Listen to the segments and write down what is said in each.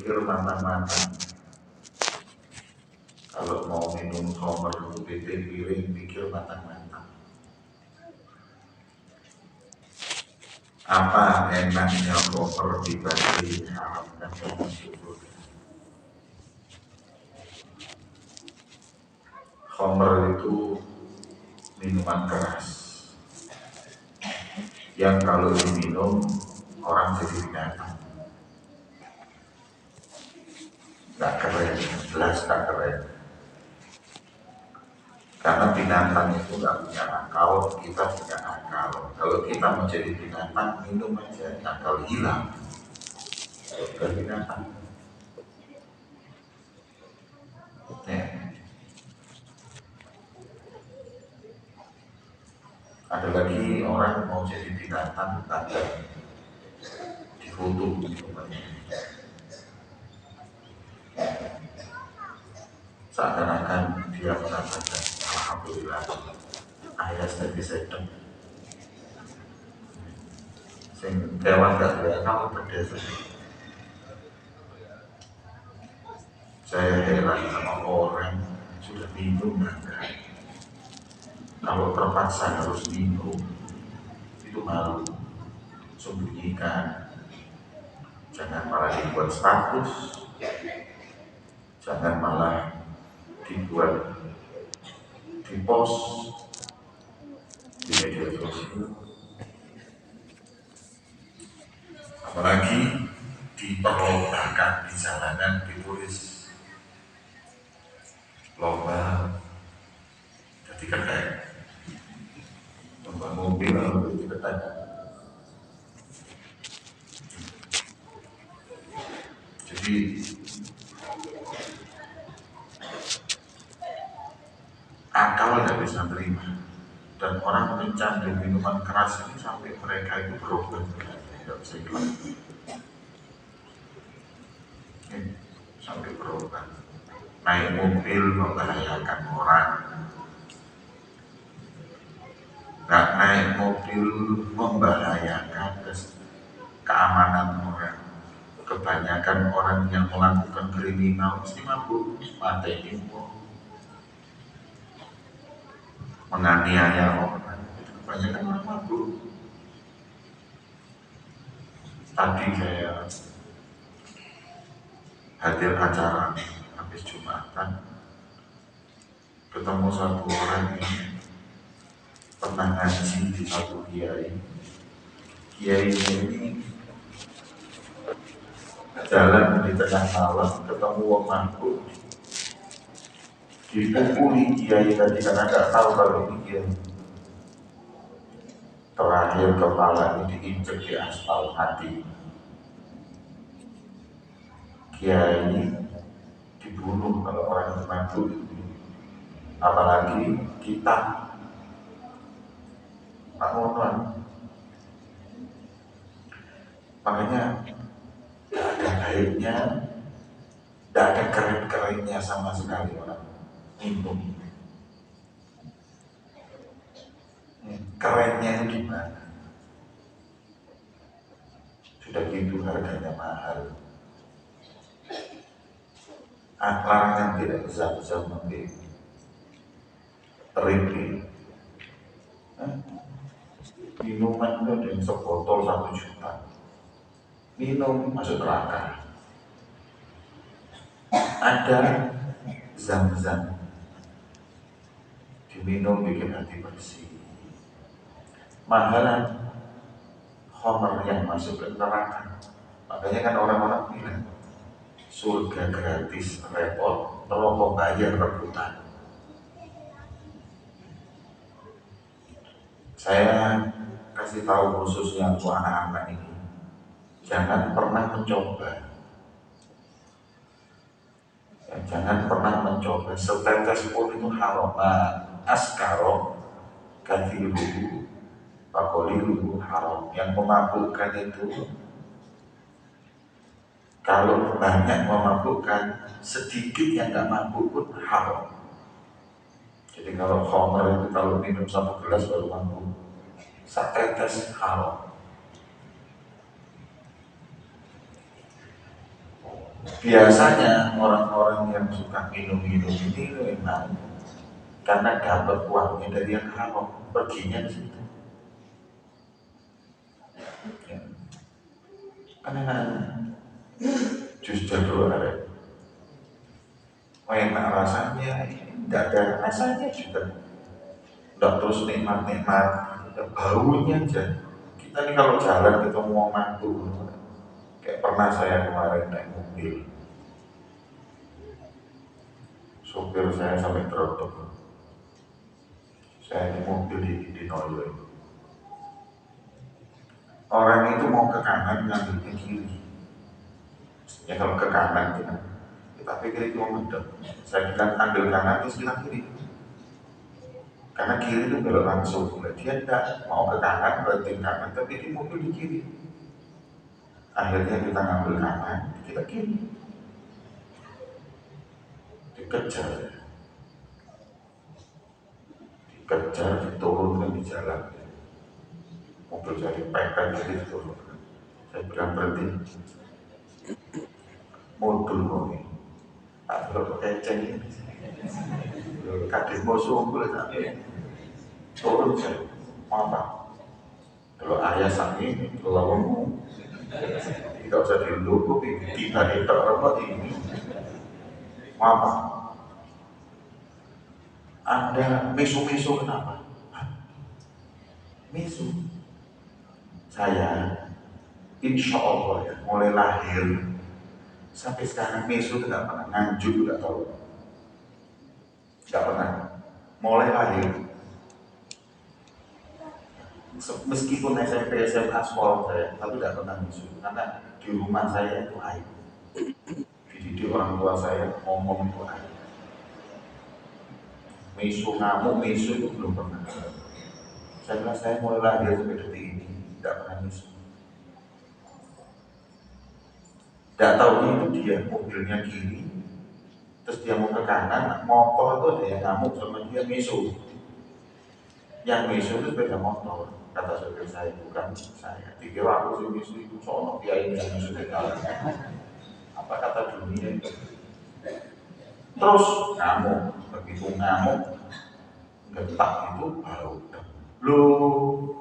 berpikir matang-matang. Kalau mau minum khamr itu piring pikir matang-matang. Apa enaknya khamr dibanding haramkan masuk surga? Khamr itu minuman keras yang kalau diminum orang jadi binatang. Gak keren, jelas gak keren. Karena binatang itu gak punya akal, kita punya akal. Kalau kita menjadi binatang, minum aja, akal hilang. Bukan binatang. Ya. Ada lagi orang mau jadi binatang, ada difoto minumannya. Seakan-akan dia mengatakan alhamdulillah ayah jadi sedang sing kewan gak berakal berdesa. Saya heran sama orang sudah minum enggak, kalau terpaksa harus minum itu malu, sembunyikan, jangan malah dibuat status, jangan malah dibuat di post di media sosial, apalagi diperlombahkan di jalanan, ditulis lomba jadi keren, lomba mobil lalu jadi keren. Jadi akal nggak bisa terima, dan orang mencandu minuman keras ini sampai mereka itu berobat nggak bisa hilang, sampai berobat, naik mobil membahayakan orang, nggak naik mobil membahayakan keamanan orang. Kebanyakan orang yang melakukan kriminal mesti mabuk, mateni menganiaya orang, kebanyakan orang mabuk. Tadi saya hadir acara habis Jumatan, ketemu satu orang yang pernah ngaji di satu kiai. Kiai ini jalan di tengah malam ketemu wong mabuk, dipukuli kiai tadi karena nggak tahu kalau ini kiai. Terakhir kepala ini diinjek di aspal mati. Kiai dibunuh kalau orang itu mabuk. Apalagi kita Pak Monon. Makanya tidak ada baiknya, tidak ada keren-kerennya sama sekali orang minum. Kerennya itu di mana? Sudah gitu harganya mahal. Larangan tidak bisa membeli ringgit. Minuman itu ada yang sebotol 1 juta. Minum masuk neraka. Ada zam-zam, diminum bikin hati bersih. Mahalan khamr yang masuk ke neraka. Makanya kan orang-orang bilang surga gratis repot, neraka bayar rebutan. Saya kasih tahu khususnya untuk anak-anak ini, jangan pernah mencoba. Jangan pernah mencoba, setetes pun itu haram. Askaro kathiruhu fakoliruhu haram. Yang memabukkan itu, kalau banyak memabukkan, sedikit yang gak mabuk pun haram. Jadi kalau khamr itu kalau minum 1 gelas baru mabuk, setetes haram. Biasanya orang-orang yang suka minum-minum ini memang karena dapat uangnya dari yang haram, perginya di situ. Ya. Karena jus jadul ada, enak rasanya, tidak ada rasanya juga, tidak terus nikmat-nikmat, baunya aja. Kita nih kalau jalan ketemu orang mantu, kayak pernah saya kemarin naik mobil, sopir saya sampai terotok. Saya di mobil di Noyo. Orang itu mau ke kanan ngambil ke kiri. Ya kalau ke kanan itu kan, kita pikir itu mau mendem. Saya bilang ambil kanan terus bilang kiri. Karena kiri itu belok langsung. Dia tidak mau ke kanan berarti kanan, tapi di mobil di kiri. Akhirnya kita ngambil kanan, kita kiri. Dikejar, diturunkan di jalan. Mobil jadi pekan jadi diturunkan. Saya bilang berhenti. Modul kok ini. Kalau keceng ini. Kadis musuh boleh sampai turun saya. Apa? Kalau ayah sangi, kalau tidak usah dilukupi, tiba-tiba apa ini? Apa? Anda misu-misu kenapa? Misu. Saya, insya Allah ya, mulai lahir sampai sekarang misu tidak pernah, nganjuk tidak tahu, tidak pernah. Mulai lahir, meskipun SMP SMA sekolah saya, tapi tidak pernah misu karena di rumah saya itu aib. Dididik orang tua saya ngomong itu aib. Misu ngamuk, misu itu belum pernah. Saya bilang saya mulai lahir sampai detik ini tidak pernah misu. Tidak tahu itu dia mobilnya kiri, terus dia mau ke kanan, motor itu ada yang ngamuk sama dia misu. Yang misu itu sepeda motor, kata sopir saya, bukan saya. Dikira aku sih misu itu sono dia ini yang misu di jalan. Apa kata dunia itu? Terus ngamuk, begitu ngamuk, getak itu baru loh,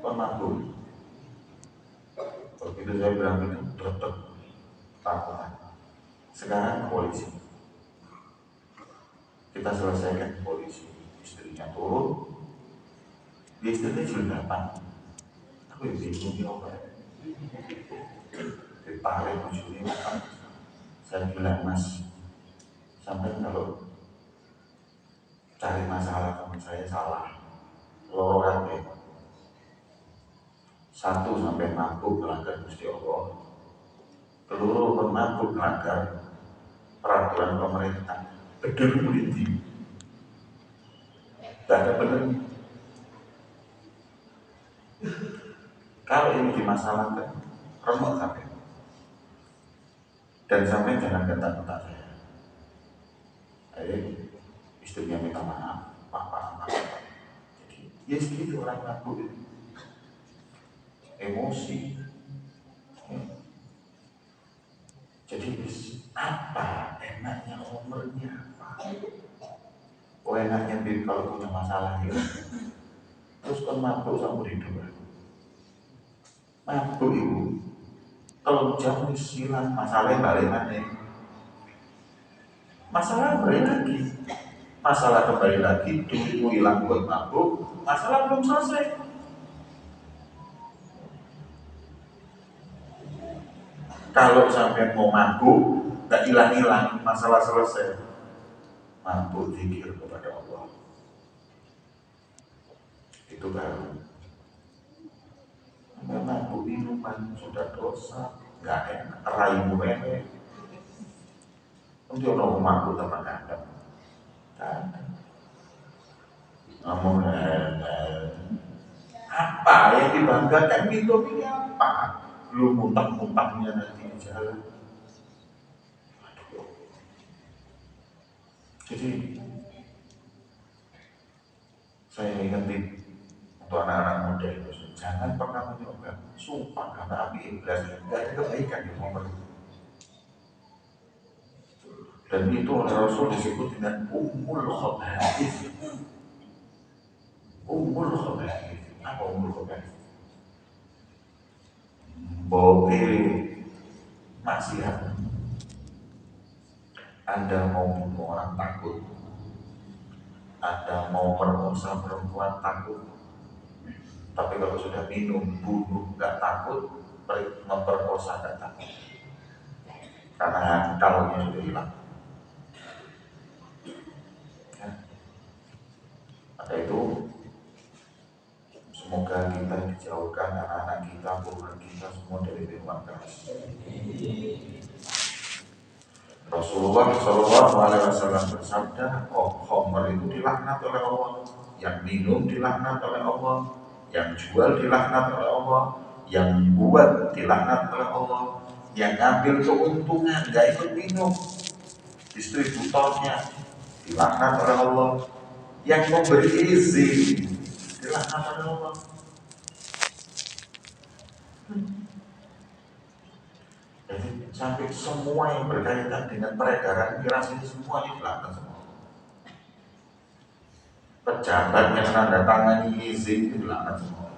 pemabuk. Begitu saya bilang itu, tetap takutan. Sekarang polisi, kita selesaikan polisi. Istrinya turun, dia istrinya jilbaban. Aku yang bingung ya apa? Ditarik bujurnya makan. Saya bilang mas, sampai kalau cari masalah sama saya salah. Lorokan ya. Satu sampai mabuk melanggar Gusti Allah. Keluru mabuk melanggar peraturan pemerintah. Betul politik. Tidak ada benar. Kalau ini dimasalahkan, remuk sampai. Dan sampai jangan kata-kata saya. Istrinya minta maaf, apa. Jadi, ya segitu orang mabuk itu. Emosi. Jadi apa enaknya umurnya apa? Oh enaknya kalau punya masalah ya. Terus kan mabuk sama hidup. Mabuk itu kalau jam silang masalahnya balik mana? Masalah balik lagi. Masalah kembali lagi, duitmu hilang buat mabuk, masalah belum selesai. Kalau sampai mau mabuk, gak hilang-hilang, masalah selesai. Mabuk zikir kepada Allah. Itu baru. Mabuk minuman sudah dosa, gak enak, raimu enak. Nanti orang mabuk teman Anda. Ngomong apa yang dibanggakan minum ini apa? Lu muntah-muntahnya nanti di jalan. Jadi saya ingetin untuk anak-anak muda itu, jangan pernah mencoba. Sumpah karena api iblis, gak ada kebaikan di momen itu. Dan itu oleh Rasul disebut dengan Ummul Khaba'ith. Ummul Khaba'ith. Apa Ummul Khaba'ith? Bobe maksiat. Anda mau bunuh orang takut, Anda mau merkosa perempuan takut. Tapi kalau sudah minum, bunuh nggak takut, memperkosa nggak takut. Karena akalnya sudah hilang. Ya. Maka itu semoga kita dijauhkan anak-anak kita, keluarga kita semua dari minuman keras. Rasulullah Shallallahu Alaihi Wasallam bersabda, khamr itu dilaknat oleh Allah, yang minum dilaknat oleh Allah, yang jual dilaknat oleh Allah, yang buat dilaknat oleh Allah, yang ngambil keuntungan gak ikut minum, distributornya dilaknat oleh Allah, yang memberi izin dilaknat oleh Allah. Jadi sampai semua yang berkaitan dengan peredaran miras ini semuanya dilaknat semua. Pejabat yang menandatangani izin itu dilaknat semua.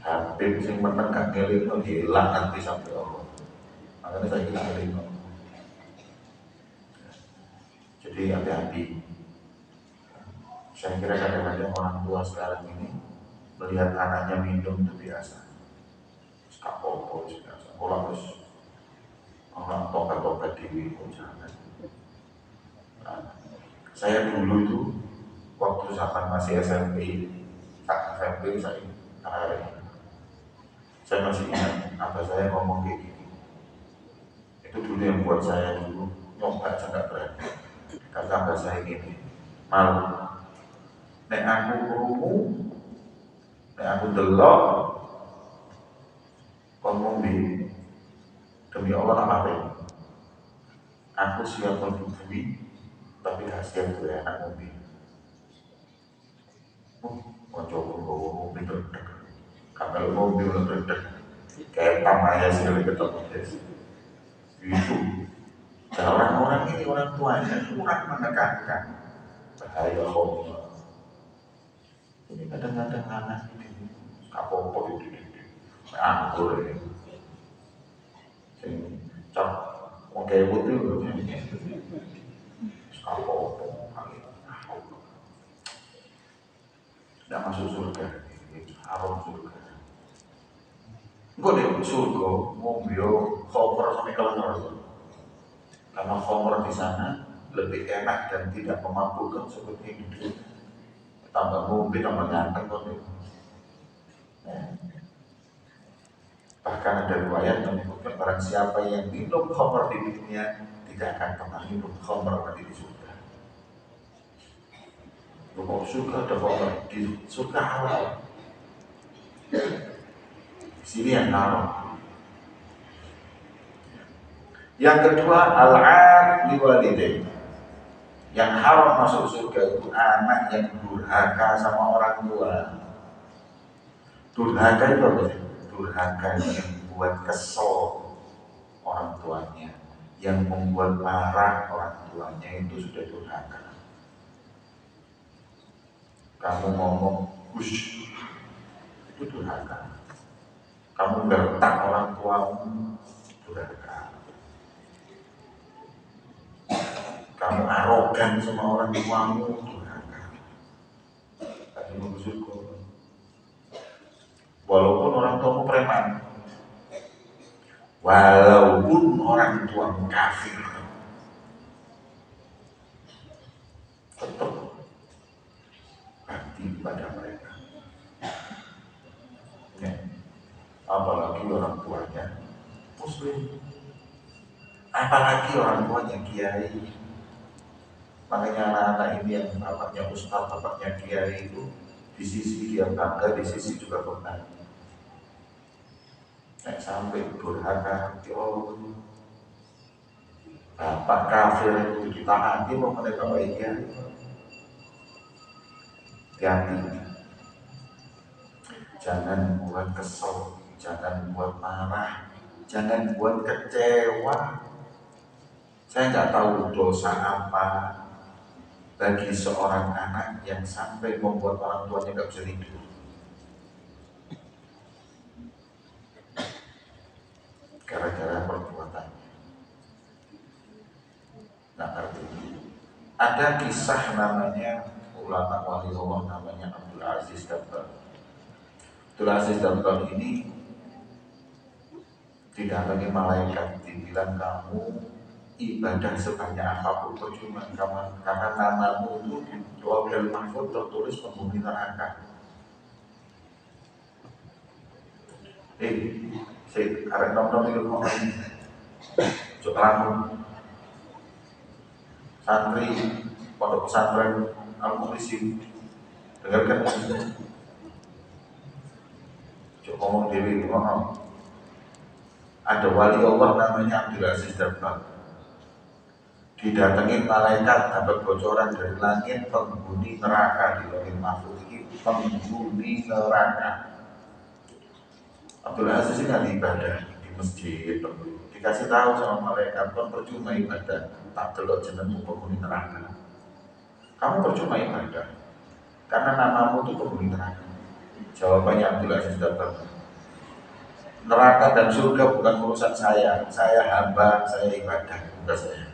Habib yang menegak ngelino dilaknat di sampai Allah. Makanya saya kira ngelino. Jadi hati-hati. Saya kira kadang-kadang orang tua sekarang ini melihat anaknya minum itu biasa. Skapopo biasa. Orang tobat-tobat di jangan. Nah, saya dulu itu waktu zaman masih SMP, saya masih ingat apa saya ngomong kayak gini. Itu dulu yang buat saya dulu nyoba aja nggak berani. Kata abah saya gini, malu. Nek aku krungu, nek aku delok, kon ngombe demi Allah tak apa. Aku siap menyusui, tapi gak siap tuh ya anak ngombe. Koncoku ngombe berdek, kalau ngombe udah berdek, kayak tamaya sih lebih ketemu itu. Dan orang-orang ini orang tuanya kurang menekankan bahaya ngombe. Ini kadang-kadang anak ini apa-apa itu anggur ini sing cap wong kaya putih lho apa-apa tidak masuk surga, haram surga. Engko nek surga ngombe khamr sampai kelengar. Karena khamr di sana lebih enak dan tidak memabukkan seperti yang di dunia. Tambah ngombe tambah ganteng kok. Bahkan ada riwayat menyebutkan barang siapa yang minum khamr di dunia tidak akan pernah minum khamr nanti di surga. Kalau surga ada khamr, di surga halal. Di sini yang haram. Yang kedua, al-'aq liwalidain. Yang haram masuk surga itu anak yang durhaka sama orang tua. Durhaka itu apa sih? Durhaka yang membuat kesel orang tuanya, yang membuat marah orang tuanya, itu sudah durhaka. Kamu ngomong hush, itu durhaka. Kamu gertak orang tuamu, durhaka. Kamu arogan sama orang tuamu, durhaka. Tadi mau surga. Walaupun orang tuamu preman, walaupun orang tuamu kafir, tetap bakti pada mereka. Ya. Apalagi orang tuanya muslim, apalagi orang tuanya kiai. Makanya anak-anak ini yang bapaknya ustaz, bapaknya kiai itu di sisi dia bangga, di sisi juga benar. Sampai durhaka, oh bapak kafir itu ditaati mau mereka baiknya. Hati-hati, jangan buat kesel, jangan buat marah, Jangan buat kecewa. Saya nggak tahu dosa apa bagi seorang anak yang sampai membuat orang tuanya nggak bisa tidur. Gara-gara perbuatan. Nggak ngerti. Ada kisah namanya ulama wali Allah namanya Abdul Aziz Dabbar. Abdul Aziz Dabbar ini tidak lagi malaikat, dibilang kamu ibadah sebanyak apapun percuma karena namamu itu di Lauhul Mahfuz tertulis penghuni neraka. Saya karena nom-nom itu ngomong coba santri pondok pesantren Al-Mukhlisin dengarkan coba ngomong dewi ngomong. Ada wali Allah namanya Abdul Aziz Dabbar. Didatengin malaikat dapat bocoran dari langit penghuni neraka di Lauhul Mahfuz ini penghuni neraka. Abdul Aziz ini ahli ibadah di masjid, dikasih tahu sama malaikat kan percuma ibadah, tak telok jenengmu penghuni neraka. Kamu percuma ibadah karena namamu itu penghuni neraka. Jawabannya Abdul Aziz Dabbar, neraka dan surga bukan urusan saya hamba, saya ibadah, bukan saya.